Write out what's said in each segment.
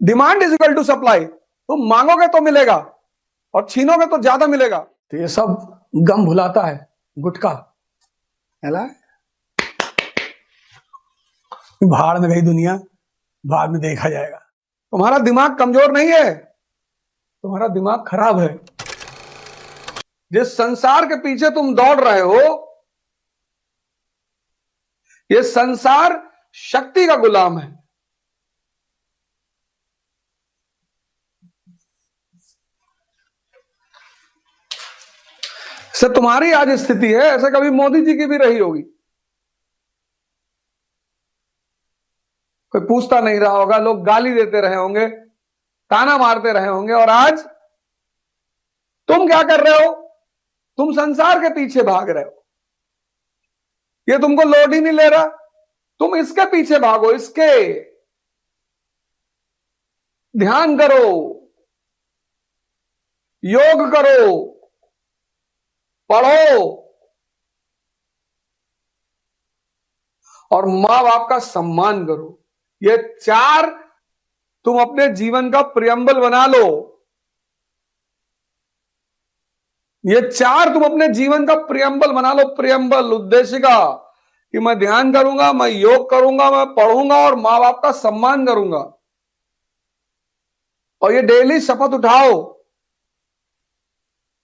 Demand is equal to supply. तुम मांगोगे तो मिलेगा और छीनोगे तो ज्यादा मिलेगा। तो ये सब गम भुलाता है गुटखा। है भाड़ में गई दुनिया, बाद में देखा जाएगा। तुम्हारा दिमाग कमजोर नहीं है, तुम्हारा दिमाग खराब है। जिस संसार के पीछे तुम दौड़ रहे हो, ये संसार शक्ति का गुलाम है। से तुम्हारी आज स्थिति है, ऐसे कभी मोदी जी की भी रही होगी। कोई पूछता नहीं रहा होगा, लोग गाली देते रहे होंगे, ताना मारते रहे होंगे, और आज तुम क्या कर रहे हो? तुम संसार के पीछे भाग रहे हो। ये तुमको लोड ही नहीं ले रहा, तुम इसके पीछे भागो, इसके। ध्यान करो, योग करो, पढ़ो, और मां बाप का सम्मान करो। ये चार तुम अपने जीवन का प्रियम्बल बना लो। ये चार तुम अपने जीवन का प्रियम्बल बना लो। प्रियम्बल, उद्देशिका, कि मैं ध्यान करूंगा, मैं योग करूंगा, मैं पढ़ूंगा और मां बाप का सम्मान करूंगा। और ये डेली शपथ उठाओ,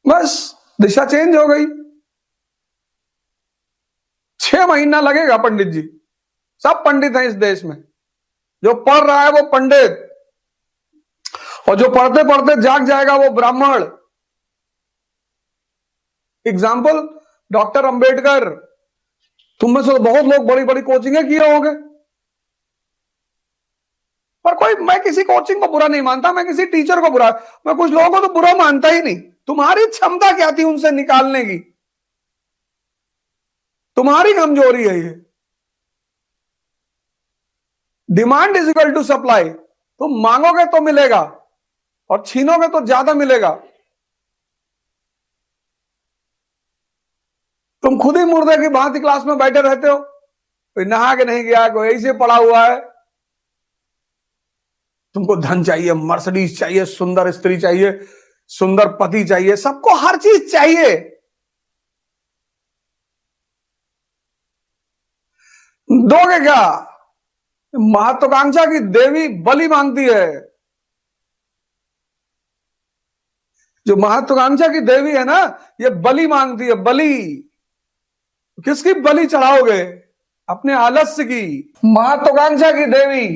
बस दिशा चेंज हो गई। 6 महीना लगेगा पंडित जी। सब पंडित हैं इस देश में, जो पढ़ रहा है वो पंडित, और जो पढ़ते पढ़ते जाग जाएगा वो ब्राह्मण। Example, doctor Ambedkar. तुम में से बहुत लोग बड़ी बड़ी कोचिंगें किए होंगे, पर कोई, मैं किसी कोचिंग को बुरा नहीं मानता, मैं किसी टीचर को बुरा, मैं कुछ लोगों को तो बुरा मानता ही नहीं। तुम्हारी क्षमता क्या थी उनसे निकालने की? तुम्हारी कमजोरी है ये। Demand is equal to supply. तुम मांगोगे तो मिलेगा और छीनोगे तो ज्यादा मिलेगा। तुम खुद ही मुर्दे की भांति क्लास में बैठे रहते हो, कोई नहा के नहीं गया, कोई ऐसे पड़ा हुआ है। तुमको धन चाहिए, मर्सिडीज चाहिए, सुंदर स्त्री चाहिए, सुंदर पति चाहिए, सबको हर चीज चाहिए। दोगे क्या? महत्वाकांक्षा की देवी बलि मांगती है। जो महत्वाकांक्षा की देवी है ना, ये बलि मांगती है, बलि। किसकी बलि चढ़ाओगे? अपने आलस्य की। महत्वाकांक्षा की देवी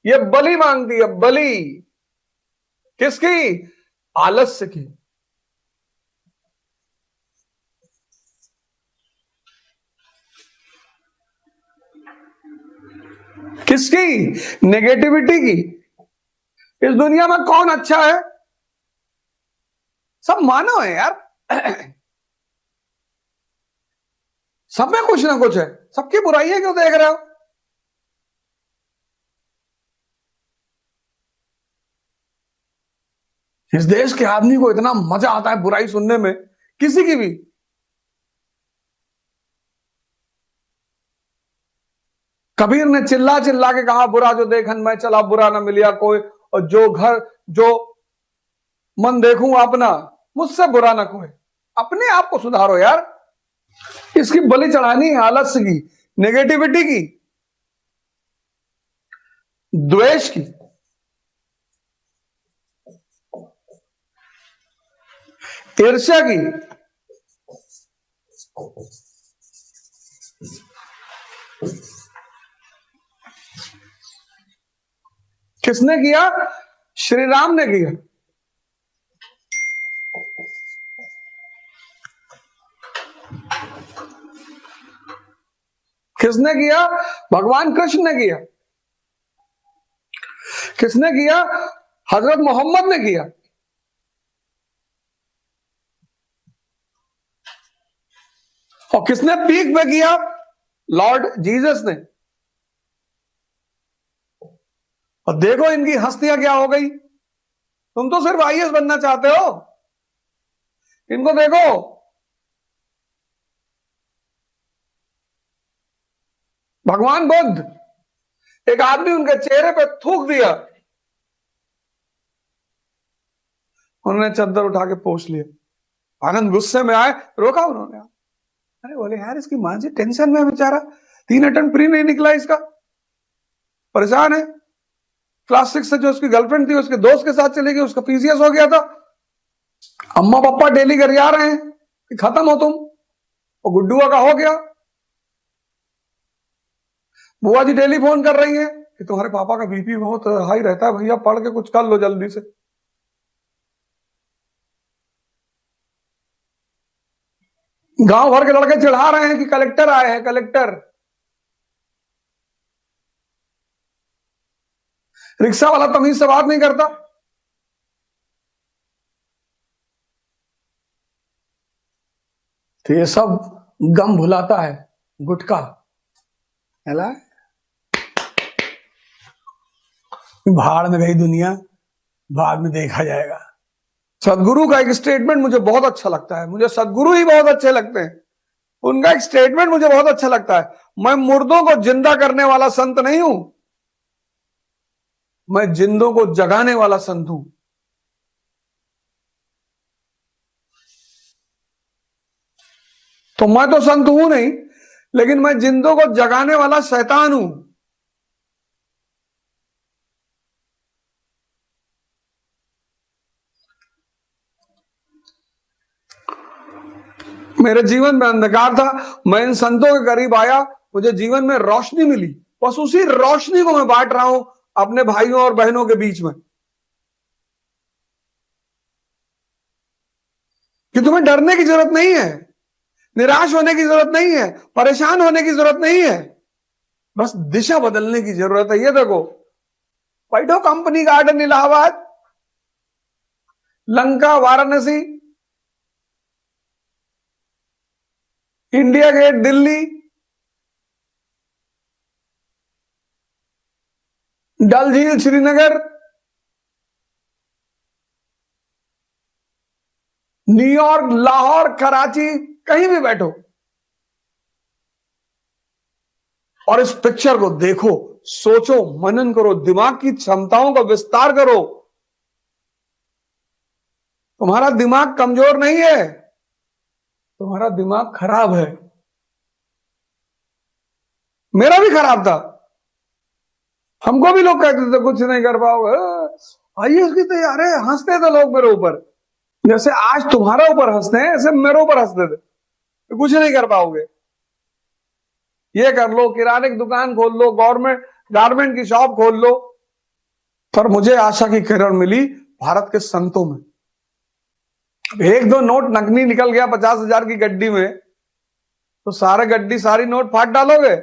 ये बलि मांगती है, बलि। किसकी? आलस्य की। किसकी? नेगेटिविटी की। इस दुनिया में कौन अच्छा है? सब मानव है यार। सब में कुछ ना कुछ है, सबकी बुराइयां क्यों देख रहे हो? इस देश के आदमी को इतना मजा आता है बुराई सुनने में, किसी की भी। कबीर ने चिल्ला चिल्ला के कहा, बुरा जो देखन मैं चला, बुरा ना मिलिया कोई, और जो मन देखूं अपना, मुझसे बुरा ना कोई। अपने आप को सुधारो यार। इसकी बलि चढ़ानी है आलस्य की, नेगेटिविटी की, द्वेष की, ईर्ष्या की। किसने किया? श्री राम ने किया। किसने किया? भगवान कृष्ण ने किया। किसने किया? हजरत मोहम्मद ने किया। और किसने पीक पे किया? लॉर्ड जीसस ने। और देखो इनकी हस्तियां क्या हो गई। तुम तो सिर्फ आईएएस बनना चाहते हो, इनको देखो। भगवान बुद्ध, एक आदमी उनके चेहरे पे थूक दिया, उन्होंने चद्दर उठा के पोंछ लिया। आनंद गुस्से में आए, रोका उन्होंने। अरे बोले यार इसकी मां जी टेंशन में है बेचारा, 3 अटेम्प्ट प्री नहीं निकला इसका, परेशान है। क्लास 6 से जो उसकी गर्लफ्रेंड थी उसके दोस्त के साथ चली गई, उसका पीसीएस हो गया था। अम्मा पापा डेली घर आ रहे हैं कि खत्म हो तुम, और गुड्डुआ का हो गया। बुआ जी डेली फोन कर रही है कि तुम्हारे पापा का बीपी बहुत हाई रहता है, भैया पढ़ के कुछ कर लो जल्दी से। गांव भर के लड़के चिढ़ा रहे हैं कि कलेक्टर आए हैं, कलेक्टर। रिक्शा वाला तमीज से बात नहीं करता। तो ये सब गम भुलाता है गुटखा। भाड़ में गई दुनिया, बाद में देखा जाएगा। सदगुरु का एक स्टेटमेंट मुझे बहुत अच्छा लगता है, मुझे सदगुरु ही बहुत अच्छे लगते हैं। उनका एक स्टेटमेंट मुझे बहुत अच्छा लगता है, मैं मुर्दों को जिंदा करने वाला संत नहीं हूं, मैं जिंदों को जगाने वाला संत हूं। तो मैं तो संत हूं नहीं, लेकिन मैं जिंदों को जगाने वाला शैतान हूं। मेरे जीवन में अंधकार था, मैं इन संतों के करीब आया, मुझे जीवन में रोशनी मिली। बस उसी रोशनी को मैं बांट रहा हूं अपने भाइयों और बहनों के बीच में, कि तुम्हें डरने की जरूरत नहीं है, निराश होने की जरूरत नहीं है, परेशान होने की जरूरत नहीं है, बस दिशा बदलने की जरूरत है। ये देखो, बैठो company garden Allahabad, Lanka Varanasi, India gate Delhi, Dal झील श्रीनगर, न्यूयॉर्क, लाहौर, कराची, कहीं भी बैठो और इस पिक्चर को देखो, सोचो, मनन करो, दिमाग की क्षमताओं का विस्तार करो। तुम्हारा दिमाग कमजोर नहीं है, तुम्हारा दिमाग खराब है। मेरा भी खराब था, हमको भी लोग कहते थे कुछ नहीं कर पाओगे, आइए इसकी तैयार है, हंसते थे लोग मेरे ऊपर। जैसे आज तुम्हारे ऊपर हंसते हैं, ऐसे मेरे ऊपर हंसते थे, कुछ नहीं कर पाओगे। ये कर लो, किराने की दुकान खोल लो, गवर्नमेंट गारमेंट की शॉप खोल लो। पर मुझे आशा की किरण मिली भारत के संतों में। एक दो नोट नकली निकल गया 50,000 की गड्डी में, तो सारे गड्डी सारी नोट फाड़ डालोगे?